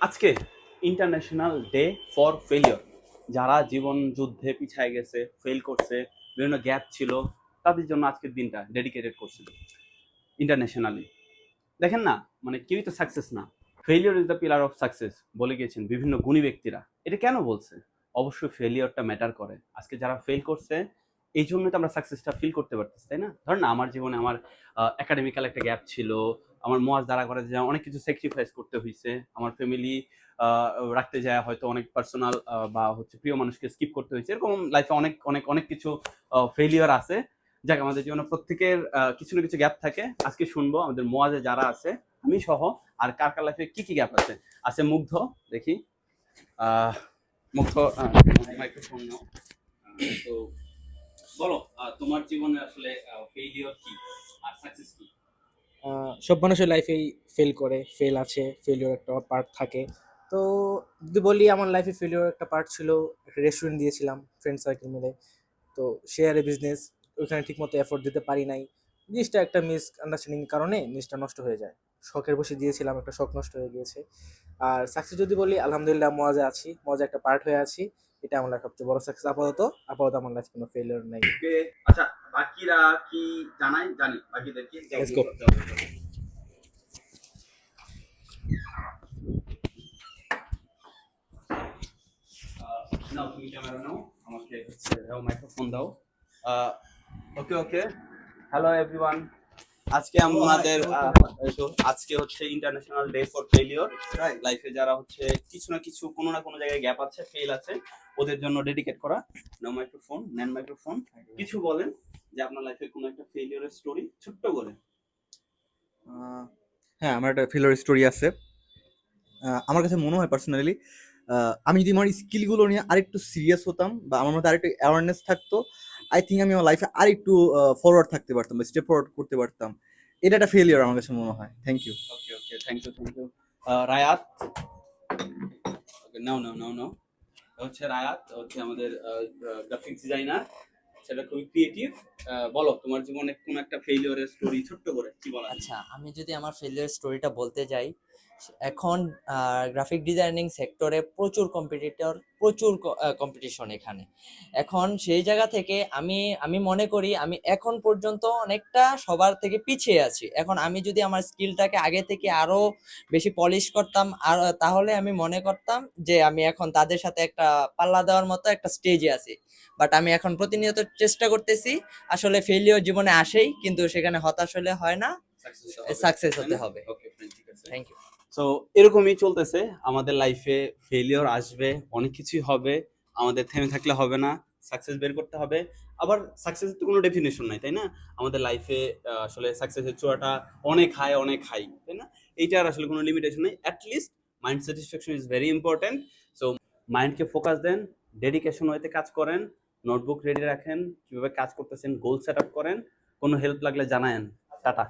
আজকে international day for failure. যারা জীবন যুদ্ধে পিছায় গেছে, ফেল করছে, বিভিন্ন গ্যাপ ছিল, তাদের জন্য আজকের দিনটা ডেডিকেটেড করছিল ইন্টারন্যাশনালি। দেখেন না, মানে কেউই তো সাকসেস না। Failure is the pillar of success বলে গিয়েছেন বিভিন্ন গুণী ব্যক্তিরা। এটা কেন বলছে? অবশ্যই ফেলিওরটা ম্যাটার করে। আজকে যারা ফেল করছে, এই জন্যই তো আমরা সাকসেসটা ফিল করতে পারতেছি, তাই না? ধরেন না, আমার জীবনে আমার একাডেমিক্যাল একটা গ্যাপ ছিল, আমার মজ দ্বারা করে যে অনেক কিছু স্যাক্রিফাইস করতে হয়েছে, আমার ফ্যামিলি রাখতে যায় হয়তো অনেক পার্সোনাল বা হচ্ছে প্রিয় মানুষকে স্কিপ করতে হয়েছে, এরকম লাইফে অনেক অনেক অনেক কিছু ফেলিওর আছে। যাক, আমাদের জীবনে প্রত্যেকের কিছু না কিছু গ্যাপ থাকে। আজকে শুনবো আমাদের মোয়াজে যারা আছে, আমি সহ, আর কার কার লাইফে কি কি গ্যাপ আছে। আছে মুগ্ধ, দেখি মুগ্ধ, মাইক্রোফোন নাও। তো বলো, তোমার জীবনে আসলে ফেলিওর কি আর সাকসেস কি? সব মানুষের লাইফেই ফেল করে, ফেল আছে, ফেলিওর একটা পার্ট থাকে। তো যদি বলি, আমার লাইফে ফেলিওর একটা পার্ট ছিল। একটা রেস্টুরেন্ট দিয়েছিলাম ফ্রেন্ড সার্কেল মিলে। তো শেয়ারে বিজনেস, ওইখানে ঠিকমতো এফোর্ট দিতে পারি নাই। জিনিসটা একটা মিস আন্ডারস্ট্যান্ডিং কারণে জিনিসটা নষ্ট হয়ে যায়। শখের বসে দিয়েছিলাম, একটা শখ নষ্ট হয়ে গিয়েছে। আর সাকসেস যদি বলি, আলহামদুলিল্লাহ মজা আছি, মজা একটা পার্ট হয়ে আছি। এটা আমার লাইফ সবচেয়ে বড় সাকসেস। আপাতত আপাতত আমার লাইফে কোনো ফেলিওর নাই। ওকে, আচ্ছা, বাকিরা কি জানাই? জানি বাকিদেরকে। Let's go. নাও, তুমি ক্যামেরা নাও, আমাকে দাও, মাইক্রোফোন দাও। ওকে ওকে, হ্যালো এভরিওয়ান। আজকে আমাদের আজকে হচ্ছে ইন্টারন্যাশনাল ডে ফর ফেলিওর। লাইফে যারা হচ্ছে কিছু না কিছু, কোনো না কোনো জায়গায় গ্যাপ আছে, ফেল আছে, ওদের জন্য ডেডিকেট করা। নাও মাইক্রোফোন, নেন মাইক্রোফোন, কিছু বলেন যে আপনার লাইফে কোনো একটা ফেলিওরের স্টোরি ছোট্ট করে। হ্যাঁ, আমার একটা ফেলিওর স্টোরি আছে। আমার কাছে মনে হয় পার্সোনালি, আমি যদি আমার স্কিলগুলো নিয়ে আরেকটু সিরিয়াস হতাম বা আমার মধ্যে আরেকটু অ্যাওয়ারনেস থাকতো, আই থিঙ্ক আমি আমার লাইফে আরেকটু ফরওয়ার্ড থাকতে পারতাম বা স্টেপ ফরওয়ার্ড করতে পারতাম। এটা একটা ফেলিওর আমার কাছে মনে হয়। Thank you. Okay okay, thank you thank you. Rayat, okay, now now now now. হচ্ছে রায়াত, হচ্ছে আমাদের গ্রাফিক্স ডিজাইনার, সেটা খুবই ক্রিয়েটিভ। বলো, তোমার জীবনে কোন একটা ফেলিওরের স্টোরি ছোট্ট করে কি বলা যায়? আচ্ছা, আমি যদি আমার ফেলিয়ার স্টোরিটা বলতে যাই, এখন গ্রাফিক ডিজাইনিং সেক্টরে প্রচুর কম্পিটিটর, প্রচুর কম্পিটিশন এখানে। এখন সেই জায়গা থেকে আমি আমি মনে করি আমি এখন পর্যন্ত অনেকটা সবার থেকে পিছিয়ে আছি। এখন আমি যদি আমার স্কিলটাকে আগে থেকে আরো বেশি পলিশ করতাম, আর তাহলে আমি মনে করতাম যে আমি এখন তাদের সাথে একটা পাল্লা দেওয়ার মতো একটা স্টেজে আছি। বাট আমি এখন প্রতিনিয়ত চেষ্টা করতেছি। আসলে ফেলিওর জীবনে আসেই, কিন্তু সেখানে হতাশ হলে হয় না, সাকসেস হতে হবে। ওকে, ঠিক আছে। Thank you. সো এরকমই চলতেছে আমাদের লাইফে। ফেলিওর আসবে, অনেক কিছুই হবে, আমাদের থেমে থাকলে হবে না, সাকসেস বের করতে হবে। আবার সাকসেসের তো কোনো ডেফিনেশন নাই, তাই না? আমাদের লাইফে আসলে সাকসেসের চূড়াটা অনেক হাই, অনেক হাই, তাই না? এইটার আসলে কোনো লিমিটেশন নেই। At least mind satisfaction is very important. So মাইন্ডকে ফোকাস দেন, ডেডিকেশন ওয়েতে কাজ করেন, নোটবুক রেডি রাখেন, কিভাবে কাজ করতেছেন, গোল সেট আপ করেন। কোনো হেল্প লাগলে জানায়েন। টাটা।